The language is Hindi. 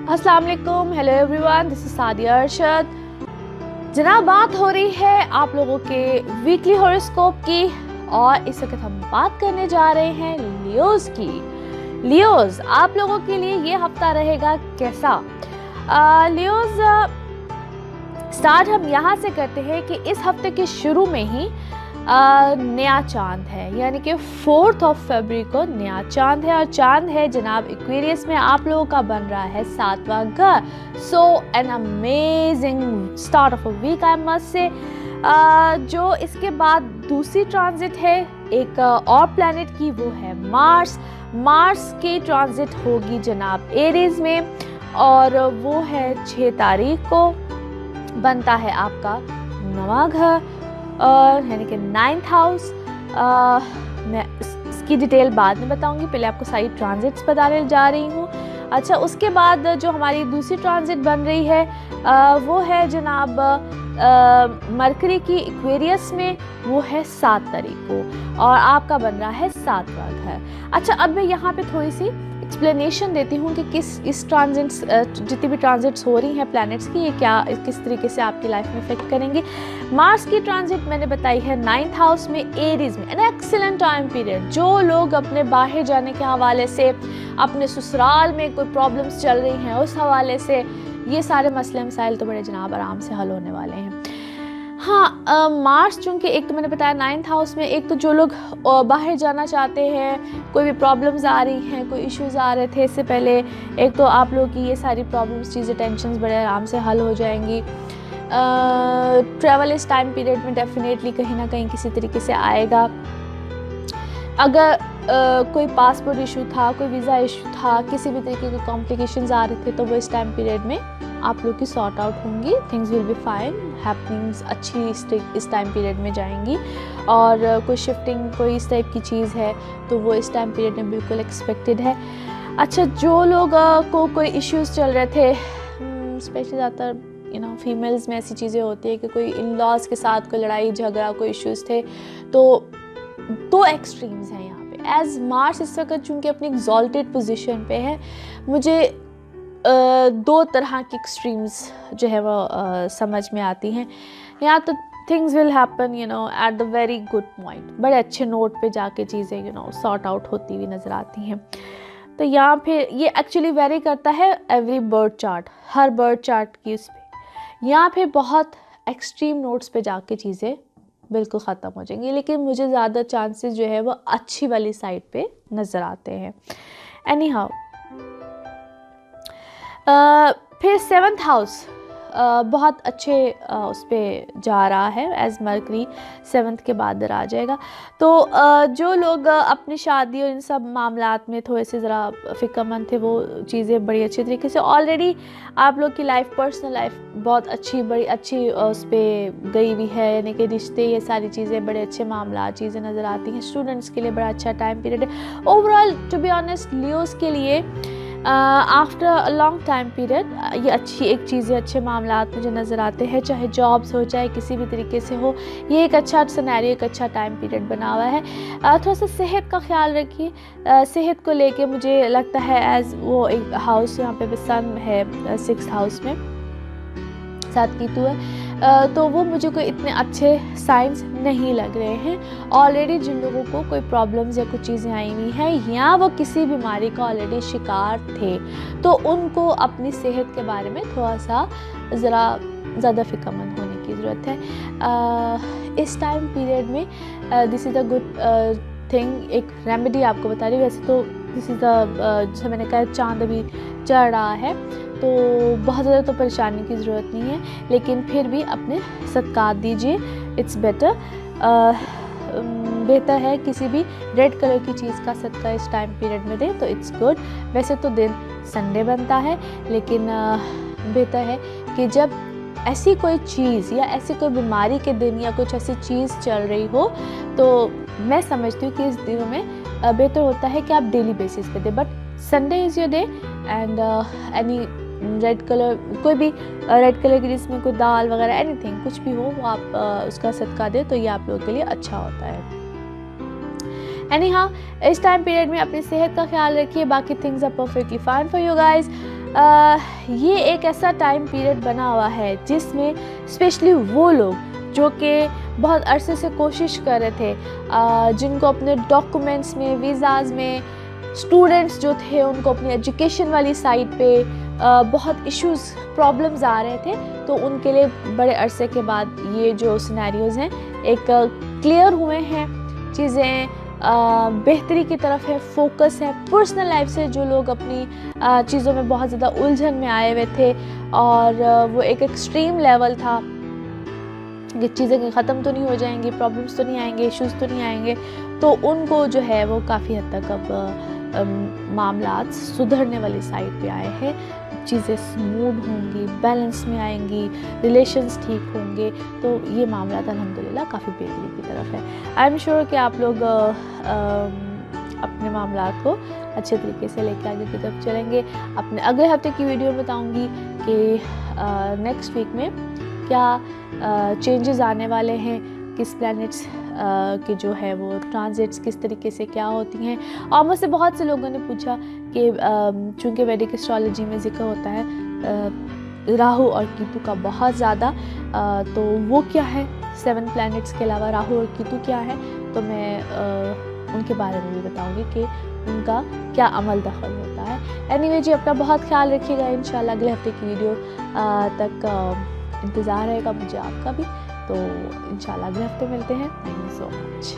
अस्सलाम वालेकुम, hello everyone, this is Sadia Arshad. जनाब, बात हो रही है आप लोगों के वीकली हॉरोस्कोप की और इस वक्त हम बात करने जा रहे हैं लियोज की। लियोज, आप लोगों के लिए ये हफ्ता रहेगा कैसा? लियोज, स्टार्ट हम यहाँ से करते हैं कि इस हफ्ते के शुरू में ही नया चांद है, यानी कि 4 फरवरी को नया चांद है और चांद है जनाब एक्वेरियस में। आप लोगों का बन रहा है 7वां घर। So an amazing start of a week I must say. जो इसके बाद दूसरी ट्रांजिट है एक और प्लैनेट की, वो है मार्स। मार्स की ट्रांजिट होगी जनाब एरीज में और वो है 6 तारीख को। बनता है आपका 9वां घर यानी कि 9th हाउस। मैं इसकी डिटेल बाद में बताऊंगी, पहले आपको सारी ट्रांजिट्स बताने जा रही हूँ। अच्छा, उसके बाद जो हमारी दूसरी ट्रांजिट बन रही है वो है जनाब मरकरी की एक्वेरियस में, वो है 7 तारीख को और आपका बन रहा है 7वां घर। अच्छा, अब मैं यहाँ पे थोड़ी सी एक्सप्लेनेशन देती हूँ कि इस ट्रांजिट्स जितनी भी ट्रांजिट्स हो रही हैं प्लैनेट्स की, ये किस तरीके से आपकी लाइफ में इफेक्ट करेंगी। मार्स की ट्रांजिट मैंने बताई है 9th हाउस में एरीज में, एन एक्सीलेंट टाइम पीरियड। जो लोग अपने बाहर जाने के हवाले से, अपने ससुराल में कोई प्रॉब्लम्स चल रही हैं उस हवाले से, ये सारे मसले मसाइल तो बड़े जनाब आराम से हल होने वाले हैं। हाँ, मार्स चूँकि एक तो मैंने बताया 9th हाउस में, एक तो जो लोग बाहर जाना चाहते हैं, कोई भी प्रॉब्लम्स आ रही हैं, कोई इश्यूज़ आ रहे थे इससे पहले, एक तो आप लोगों की ये सारी प्रॉब्लम्स, चीज़ें, टेंशन्स बड़े आराम से हल हो जाएंगी। ट्रैवल इस टाइम पीरियड में डेफिनेटली कहीं ना कहीं किसी तरीके से आएगा। अगर कोई पासपोर्ट इशू था, कोई वीज़ा इशू था, किसी भी तरीके के कॉम्प्लिकेशंस आ रहे थे, तो वो इस टाइम पीरियड में आप लोग की सॉर्ट आउट होंगी। Things will be fine, happenings अच्छी इस टाइम पीरियड में जाएंगी। और कोई शिफ्टिंग, कोई इस टाइप की चीज़ है तो वो इस टाइम पीरियड में बिल्कुल एक्सपेक्टेड है। अच्छा, जो लोग को कोई इश्यूज़ चल रहे थे, स्पेशली ज़्यादातर फीमेल्स में ऐसी चीज़ें होती है कि कोई इन लॉज के साथ कोई लड़ाई झगड़ा, कोई इश्यूज़ थे, तो 2 एक्सट्रीम्स हैं यहाँ पे। एज मार्स इस वक्त चूँकि अपनी एग्जॉल्टेड पोजीशन पे है, मुझे 2 तरह की एक्सट्रीम्स जो है वो समझ में आती हैं। यहाँ तो things will happen at the very good point, बड़े अच्छे नोट पे जाके चीज़ें सॉर्ट आउट होती हुई नज़र आती हैं। तो यहाँ फिर ये एक्चुअली वेरी करता है एवरी बर्ड चार्ट, हर बर्ड चार्ट की उस पर। यहाँ फिर बहुत एक्सट्रीम नोट्स पे जाके चीज़ें बिल्कुल ख़त्म हो जाएंगी, लेकिन मुझे ज़्यादा चांसेस जो है वो अच्छी वाली साइड पे नज़र आते हैं। एनी हाउ, फिर 7th हाउस बहुत अच्छे उस पर जा रहा है, एज मरकरी 7th के बाद आ जाएगा। तो जो लोग अपनी शादी और इन सब मामलात में थोड़े से ज़रा फ़िक्रमंद थे, वो चीज़ें बड़ी अच्छी तरीके से ऑलरेडी आप लोग की लाइफ, पर्सनल लाइफ बहुत अच्छी, बड़ी अच्छी उस पर गई हुई है, यानी कि रिश्ते, ये सारी चीज़ें, बड़े अच्छे मामला चीज़ें नज़र आती हैं। स्टूडेंट्स के लिए बड़ा अच्छा टाइम पीरियड है overall. To be honest, Leos के लिए after a long time period ये अच्छी एक चीज़ें, अच्छे मामलात मुझे नज़र आते हैं, चाहे जॉब्स हो, चाहे किसी भी तरीके से हो। ये एक अच्छा सिनेरियो, एक अच्छा टाइम पीरियड बना हुआ है। थोड़ा सा सेहत का ख्याल रखिए। सेहत को लेके मुझे लगता है एज वो एक हाउस यहाँ पे सन है 6th हाउस में, 7 कीतु है, तो वो मुझे कोई इतने अच्छे साइंस नहीं लग रहे हैं। ऑलरेडी जिन लोगों को कोई प्रॉब्लम्स या कुछ चीज़ें आई हुई हैं या वो किसी बीमारी का ऑलरेडी शिकार थे, तो उनको अपनी सेहत के बारे में थोड़ा सा ज़रा ज़्यादा फ़िक्रमंद होने की ज़रूरत है। इस टाइम पीरियड में this is a good thing, एक रेमेडी आपको बता रही हूँ। वैसे तो दिस इज़ जैसे मैंने कहा, चांद अभी चढ़ रहा है तो बहुत ज़्यादा तो परेशानी की ज़रूरत नहीं है, लेकिन फिर भी अपने सदक़ात दीजिए, इट्स बेटर। बेहतर है किसी भी रेड कलर की चीज़ का सदका इस टाइम पीरियड में दें, तो इट्स गुड। वैसे तो दिन संडे बनता है, लेकिन बेहतर है कि जब ऐसी कोई चीज़ या ऐसी कोई बीमारी के दिन या कुछ ऐसी चीज़ चल रही हो, तो मैं समझती हूँ कि इस दिनों में बेहतर होता है कि आप डेली बेसिस पे दें। But Sunday is your day and any red colour, कोई भी रेड कलर की जिसमें कोई दाल वगैरह, एनीथिंग, कुछ भी हो, वो आप उसका सदका दें, तो ये आप लोगों के लिए अच्छा होता है। एनी हाँ, इस टाइम पीरियड में अपनी सेहत का ख्याल रखिए, बाकी things are perfectly fine for you guys. ये एक ऐसा टाइम पीरियड बना हुआ है जिसमें स्पेशली वो लोग जो कि बहुत अरसे से कोशिश कर रहे थे, जिनको अपने डॉक्यूमेंट्स में, वीज़ाज़ में, स्टूडेंट्स जो थे उनको अपनी एजुकेशन वाली साइड पे बहुत इश्यूज़, प्रॉब्लम्स आ रहे थे, तो उनके लिए बड़े अरसे के बाद ये जो सिनेरियोज़ हैं एक क्लियर हुए हैं, चीज़ें बेहतरी की तरफ है, फोकस है। पर्सनल लाइफ से जो लोग अपनी चीज़ों में बहुत ज़्यादा उलझन में आए हुए थे और वो एक एक्सट्रीम लेवल था कि चीज़ें ख़त्म तो नहीं हो जाएंगी, प्रॉब्लम्स तो नहीं आएंगे, इश्यूज़ तो नहीं आएंगे, तो उनको जो है वो काफ़ी हद तक अब मामलात सुधरने वाली साइड पे आए हैं, चीज़ें स्मूथ होंगी, बैलेंस में आएंगी, रिलेशंस ठीक होंगे, तो ये मामलात अल्हम्दुलिल्लाह काफ़ी बेहतरी की तरफ है। आई एम श्योर कि आप लोग अपने मामलात को अच्छे तरीके से लेकर आगे की तरफ चलेंगे। अपने अगले हफ्ते की वीडियो में बताऊँगी कि नेक्स्ट वीक में क्या चेंजेस आने वाले हैं, किस प्लैनेट्स के जो है वो ट्रांजिट्स किस तरीके से क्या होती हैं। और मुझसे बहुत से लोगों ने पूछा कि चूँकि वैदिक एस्ट्रोलॉजी में जिक्र होता है राहु और केतु का बहुत ज़्यादा, तो वो क्या है, 7 प्लैनेट्स के अलावा राहु और केतु क्या है, तो मैं उनके बारे में भी बताऊँगी कि उनका क्या अमल दखल होता है। एनीवे जी, अपना बहुत ख्याल रखिएगा। इंशाल्लाह अगले हफ्ते की वीडियो तक इंतज़ार रहेगा मुझे आपका भी, तो इंशाल्लाह अगले हफ्ते मिलते हैं। Thank you so much.